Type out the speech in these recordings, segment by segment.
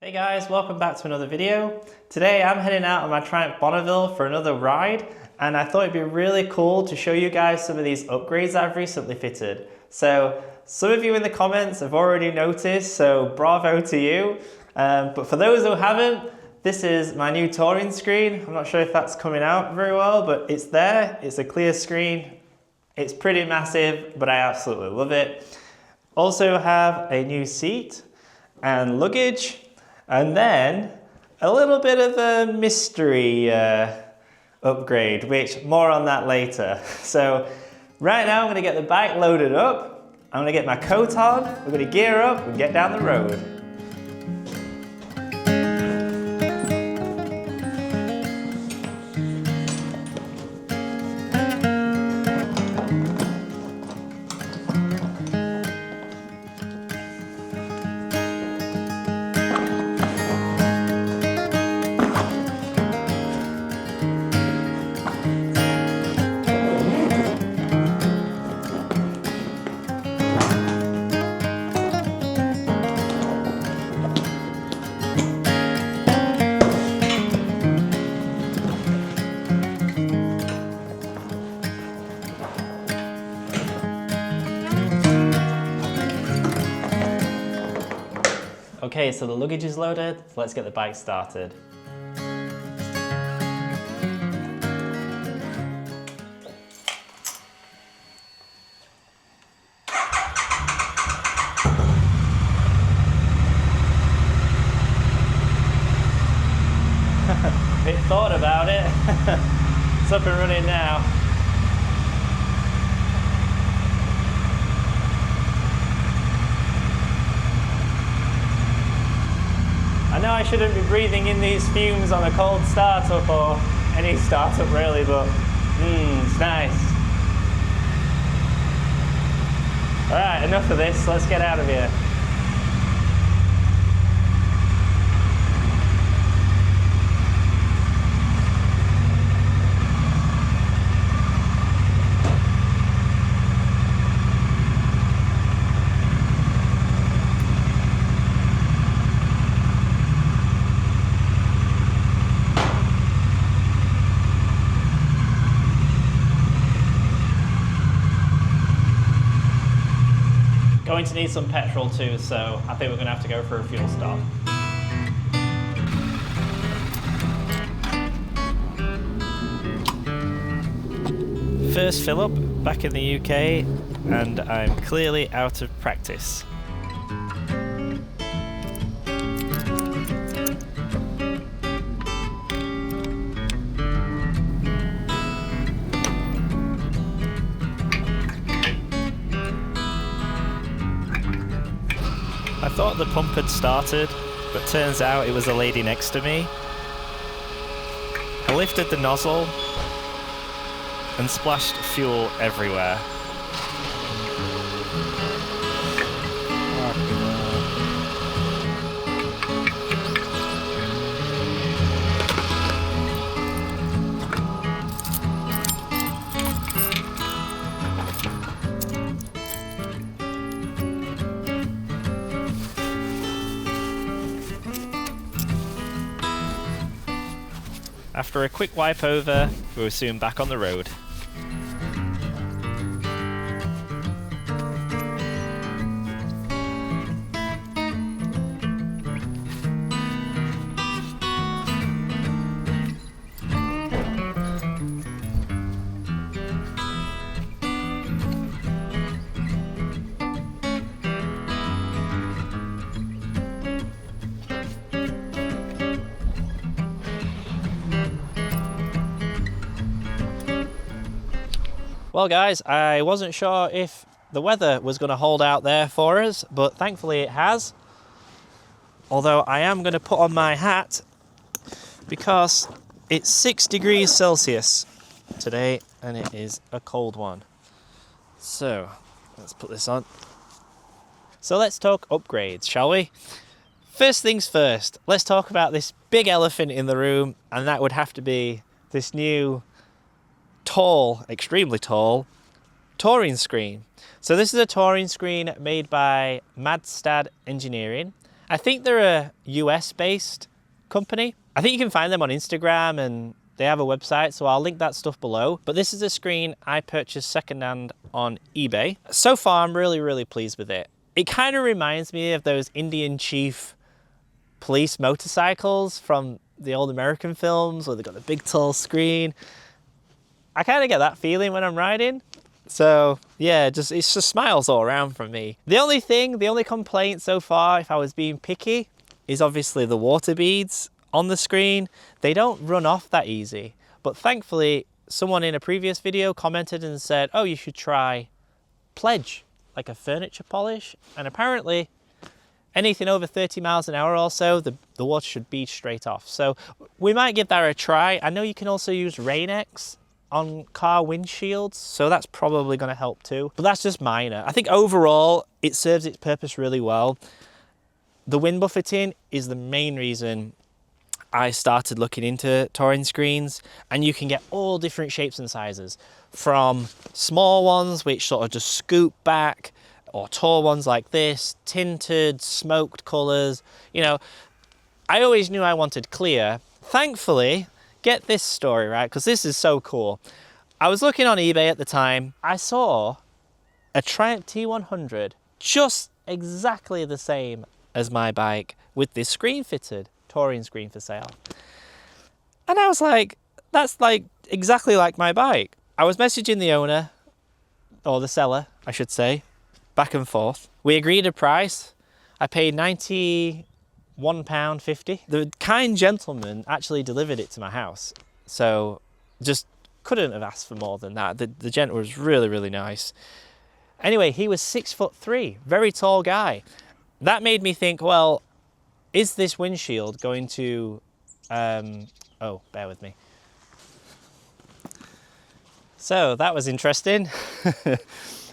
Hey guys, welcome back to another video. Today I'm heading out on my Triumph Bonneville for another ride, and I thought it'd be really cool to show you guys some of these upgrades I've recently fitted. So some of you in the comments have already noticed, so bravo to you. But for those who haven't, this is my new touring screen. I'm not sure if that's coming out very well, but it's there. It's a clear screen. It's pretty massive, but I absolutely love it. Also have a new seat and luggage, and then a little bit of a mystery upgrade, which more on that later. So right now I'm going to get the bike loaded up, I'm going to get my coat on, we're going to gear up and get down the road. Okay, so the luggage is loaded, so let's get the bike started. Bit thought about it. It's up and running now. I know I shouldn't be breathing in these fumes on a cold startup or any startup really, but it's nice. Alright, enough of this, let's get out of here. Going to need some petrol too, so I think we're going to have to go for a fuel stop. First fill up back in the UK, and I'm clearly out of practice. I thought the pump had started, but turns out it was a lady next to me. I lifted the nozzle and splashed fuel everywhere. After a quick wipe over, we were soon back on the road. Well guys, I wasn't sure if the weather was going to hold out there for us, but thankfully it has. Although I am going to put on my hat because it's 6 degrees Celsius today and it is a cold one. So let's put this on. So let's talk upgrades, shall we? First things first, let's talk about this big elephant in the room, and that would have to be this new tall, extremely tall, touring screen. So this is a touring screen made by Madstad Engineering, I think they're a US-based company. I think you can find them on Instagram and they have a website, so I'll link that stuff below. But this is a screen I purchased secondhand on eBay. So far, I'm really, really pleased with it. It kind of reminds me of those Indian Chief police motorcycles from the old American films where they've got the big tall screen. I kind of get that feeling when I'm riding. So yeah, it's just smiles all around from me. The only complaint so far, if I was being picky, is obviously the water beads on the screen. They don't run off that easy. But thankfully, someone in a previous video commented and said, oh, you should try Pledge, like a furniture polish. And apparently, anything over 30 miles an hour or so, the water should bead straight off. So we might give that a try. I know you can also use Rain-X on car windshields, so that's probably going to help too. But that's just minor. I think overall, it serves its purpose really well. The wind buffeting is the main reason I started looking into touring screens, and you can get all different shapes and sizes, from small ones which sort of just scoop back, or tall ones like this, tinted, smoked colours. You know, I always knew I wanted clear. Thankfully, get this story, right? Because this is so cool. I was looking on eBay at the time. I saw a Triumph T100 just exactly the same as my bike with this screen fitted, touring screen for sale. And I was like, that's like exactly like my bike. I was messaging the owner, or the seller, I should say, back and forth. We agreed a price. I paid £91.50. The kind gentleman actually delivered it to my house. So just couldn't have asked for more than that. The gent was really, really nice. Anyway, he was 6'3", very tall guy. That made me think, well, is this windshield going to, oh, bear with me. So that was interesting.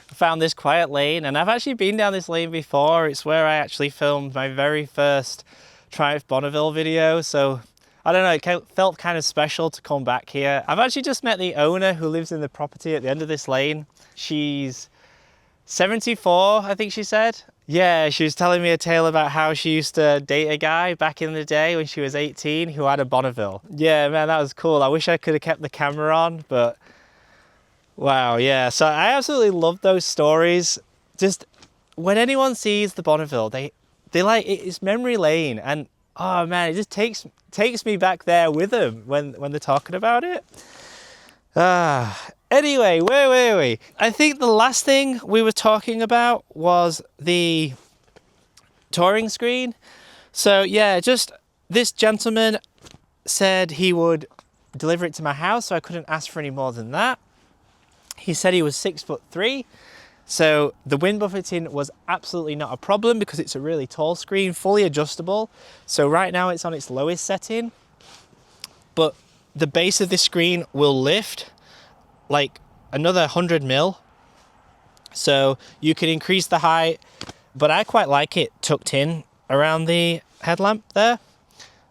Found this quiet lane, and I've actually been down this lane before. It's where I actually filmed my very first Triumph Bonneville video. So I don't know, it felt kind of special to come back here. I've actually just met the owner who lives in the property at the end of this lane. She's 74, I think she said. Yeah, she was telling me a tale about how she used to date a guy back in the day when she was 18 who had a Bonneville. Yeah, man, that was cool. I wish I could have kept the camera on, but wow, yeah. So I absolutely love those stories. Just when anyone sees the Bonneville, they like, it's memory lane, and oh man, it just takes me back there with them when they're talking about it. Anyway, where were we? I think the last thing we were talking about was the touring screen. So yeah, just this gentleman said he would deliver it to my house, so I couldn't ask for any more than that. He said he was 6'3", so the wind buffeting was absolutely not a problem because it's a really tall screen, fully adjustable. So right now it's on its lowest setting, but the base of this screen will lift like another 100 mil. So you can increase the height, but I quite like it tucked in around the headlamp there.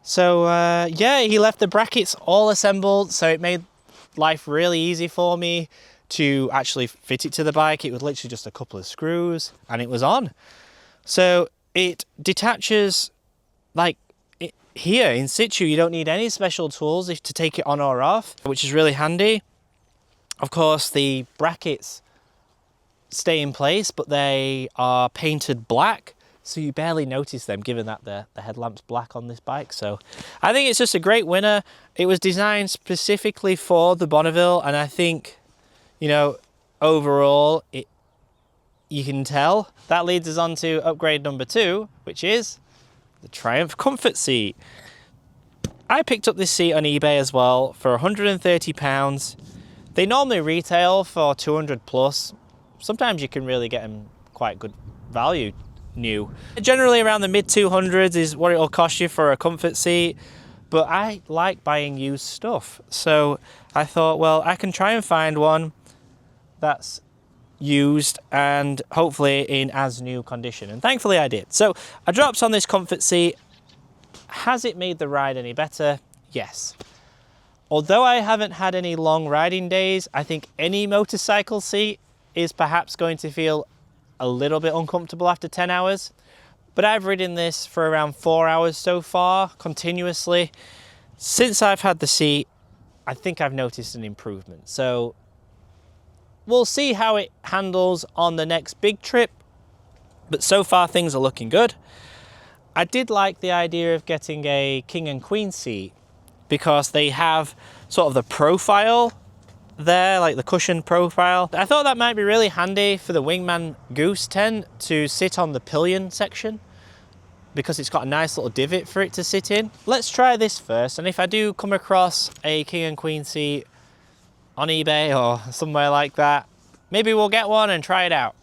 So yeah, he left the brackets all assembled, so it made life really easy for me to actually fit it to the bike. It was literally just a couple of screws and it was on. So it detaches like here in situ. You don't need any special tools to take it on or off, which is really handy. Of course, the brackets stay in place, but they are painted black, so you barely notice them, given that the headlamp's black on this bike. So I think it's just a great winner. It was designed specifically for the Bonneville, and I think, you know, overall, you can tell. That leads us on to upgrade number 2, which is the Triumph comfort seat. I picked up this seat on eBay as well for £130. They normally retail for 200 plus. Sometimes you can really get them quite good value new. Generally around the mid 200s is what it'll cost you for a comfort seat, but I like buying used stuff. So I thought, well, I can try and find one that's used and hopefully in as new condition. And thankfully I did. So I dropped on this comfort seat. Has it made the ride any better? Yes. Although I haven't had any long riding days, I think any motorcycle seat is perhaps going to feel a little bit uncomfortable after 10 hours. but I've ridden this for around 4 hours so far, continuously. Since I've had the seat, I think I've noticed an improvement. So we'll see how it handles on the next big trip, but so far things are looking good. I did like the idea of getting a king and queen seat because they have sort of the profile there, like the cushion profile. I thought that might be really handy for the Wingman Goose tent to sit on the pillion section because it's got a nice little divot for it to sit in. Let's try this first, and if I do come across a king and queen seat on eBay or somewhere like that, maybe we'll get one and try it out.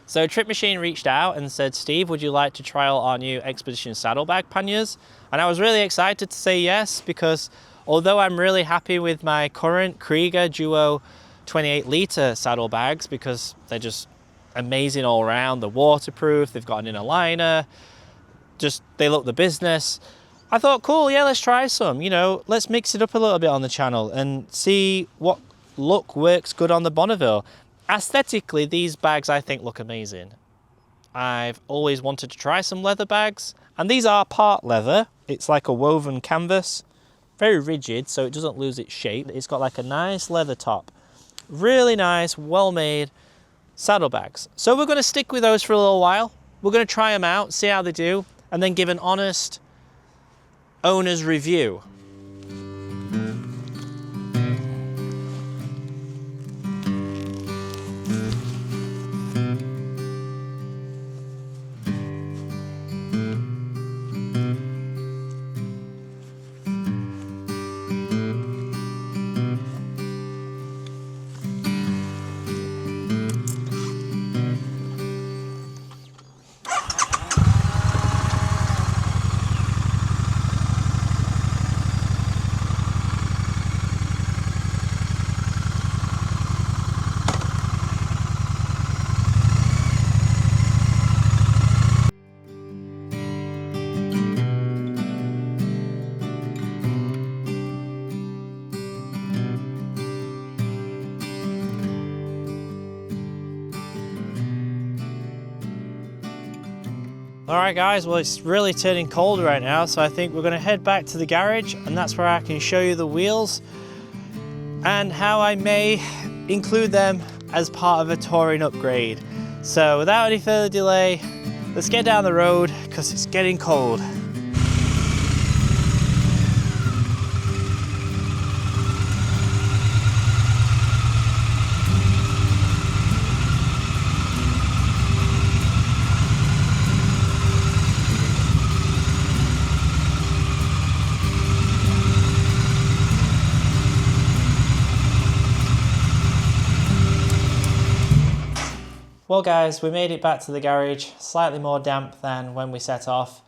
So Trip Machine reached out and said, Steve, would you like to trial our new Expedition saddlebag panniers? And I was really excited to say yes, because although I'm really happy with my current Krieger Duo 28 litre saddlebags because they're just amazing all around, they're waterproof, they've got an inner liner, just they look the business. I thought, cool, yeah, let's try some, you know, let's mix it up a little bit on the channel and see what look works good on the Bonneville. Aesthetically, these bags I think look amazing. I've always wanted to try some leather bags, and these are part leather. It's like a woven canvas, very rigid so it doesn't lose its shape. It's got like a nice leather top. Really nice, well-made saddlebags. So we're going to stick with those for a little while. We're going to try them out, see how they do, and then give an honest owner's review. Alright guys, well it's really turning cold right now, so I think we're going to head back to the garage, and that's where I can show you the wheels and how I may include them as part of a touring upgrade. So without any further delay, let's get down the road because it's getting cold. Well guys, we made it back to the garage, slightly more damp than when we set off.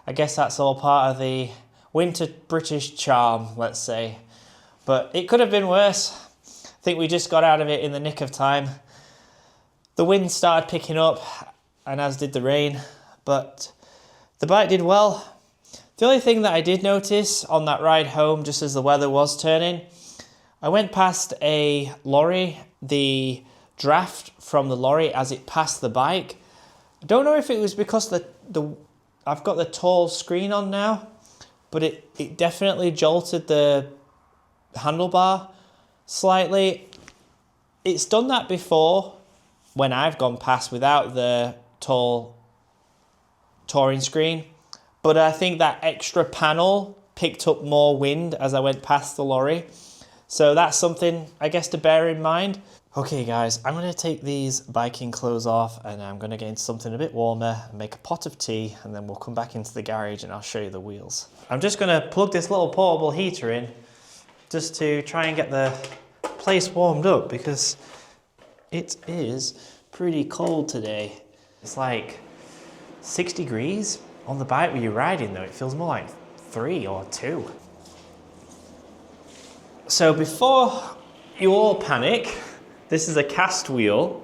I guess that's all part of the winter British charm, let's say. But it could have been worse. I think we just got out of it in the nick of time. The wind started picking up, and as did the rain, but the bike did well. The only thing that I did notice on that ride home, just as the weather was turning, I went past a lorry, the draft from the lorry as it passed the bike. I don't know if it was because I've got the tall screen on now, but it definitely jolted the handlebar slightly. It's done that before when I've gone past without the tall touring screen, but I think that extra panel picked up more wind as I went past the lorry. So that's something I guess to bear in mind. Okay guys, I'm going to take these biking clothes off and I'm going to get into something a bit warmer and make a pot of tea, and then we'll come back into the garage and I'll show you the wheels. I'm just going to plug this little portable heater in just to try and get the place warmed up because it is pretty cold today. It's like 6 degrees. On the bike where you're riding though, it feels more like 3 or 2. So before you all panic, this is a cast wheel.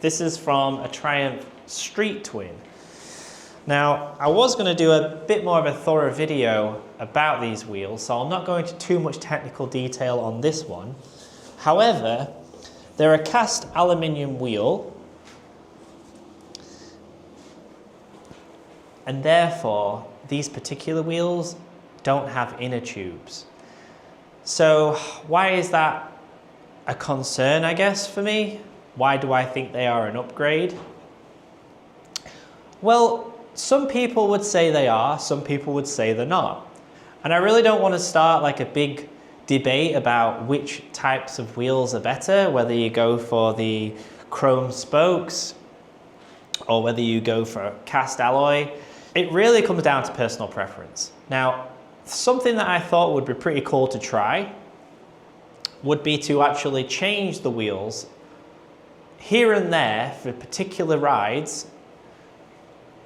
This is from a Triumph Street Twin. Now, I was going to do a bit more of a thorough video about these wheels, so I'll not go into too much technical detail on this one. However, they're a cast aluminium wheel. and therefore these particular wheels don't have inner tubes. So why is that a concern, I guess, for me? Why do I think they are an upgrade? Well, some people would say they are, some people would say they're not. And I really don't want to start like a big debate about which types of wheels are better, whether you go for the chrome spokes or whether you go for cast alloy. It really comes down to personal preference. Now, something that I thought would be pretty cool to try would be to actually change the wheels here and there for particular rides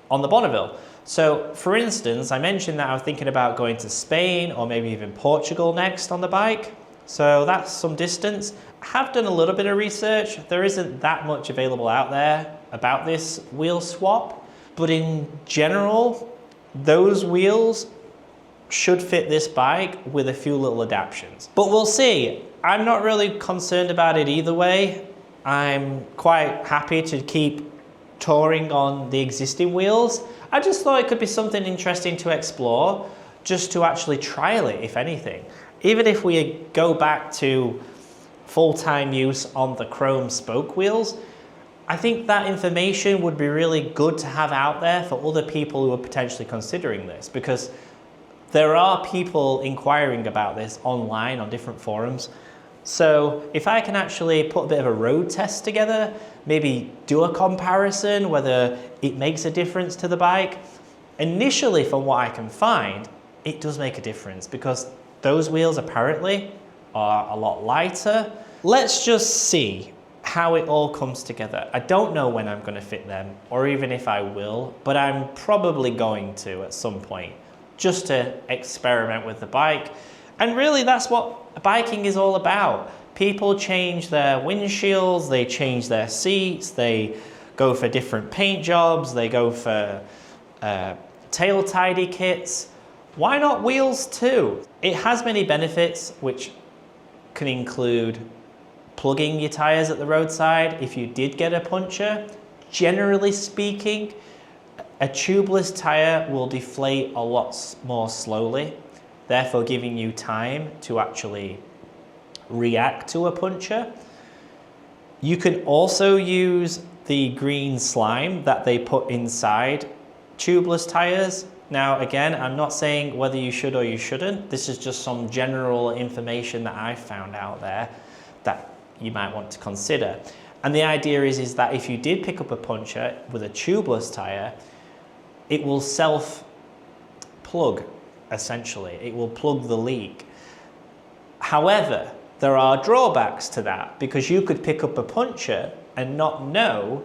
on the Bonneville. So for instance, I mentioned that I was thinking about going to Spain or maybe even Portugal next on the bike. So that's some distance. I have done a little bit of research. There isn't that much available out there about this wheel swap, but in general, those wheels should fit this bike with a few little adaptations. But we'll see. I'm not really concerned about it either way. I'm quite happy to keep touring on the existing wheels. I just thought it could be something interesting to explore, just to actually trial it, if anything. Even if we go back to full-time use on the chrome spoke wheels, I think that information would be really good to have out there for other people who are potentially considering this, because there are people inquiring about this online on different forums. So if I can actually put a bit of a road test together, maybe do a comparison, whether it makes a difference to the bike. Initially, from what I can find, it does make a difference because those wheels apparently are a lot lighter. Let's just see how it all comes together. I don't know when I'm going to fit them or even if I will, but I'm probably going to at some point just to experiment with the bike. And really that's what biking is all about. People change their windshields, they change their seats, they go for different paint jobs, they go for tail tidy kits. Why not wheels too? It has many benefits, which can include plugging your tires at the roadside if you did get a puncture. Generally speaking, a tubeless tire will deflate a lot more slowly, therefore giving you time to actually react to a puncture. You can also use the green slime that they put inside tubeless tires. Now again, I'm not saying whether you should or you shouldn't. This is just some general information that I've found out there that you might want to consider. And the idea is that if you did pick up a puncture with a tubeless tire, it will self-plug, essentially. It will plug the leak. However, there are drawbacks to that because you could pick up a puncture and not know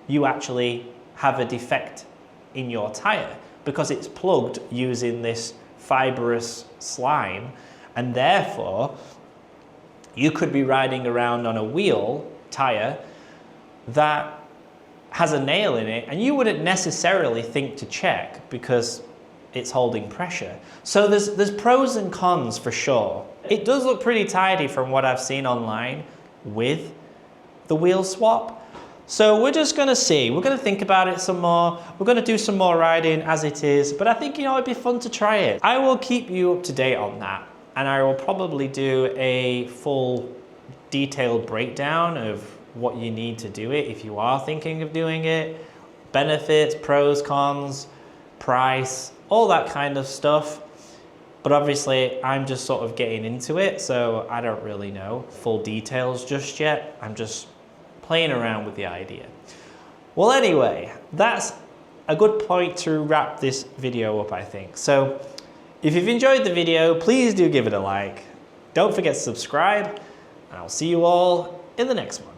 you actually have a defect in your tire because it's plugged using this fibrous slime, and therefore you could be riding around on a wheel tire that has a nail in it and you wouldn't necessarily think to check because it's holding pressure. So there's pros and cons for sure. It does look pretty tidy from what I've seen online with the wheel swap. So we're just gonna see, we're gonna think about it some more. We're gonna do some more riding as it is, but I think, it'd be fun to try it. I will keep you up to date on that, and I will probably do a full detailed breakdown of what you need to do it if you are thinking of doing it. Benefits, pros, cons, price, all that kind of stuff. But obviously I'm just sort of getting into it, so I don't really know full details just yet. I'm just playing around with the idea. Well, anyway, that's a good point to wrap this video up, I think. So if you've enjoyed the video, please do give it a like. Don't forget to subscribe, and I'll see you all in the next one.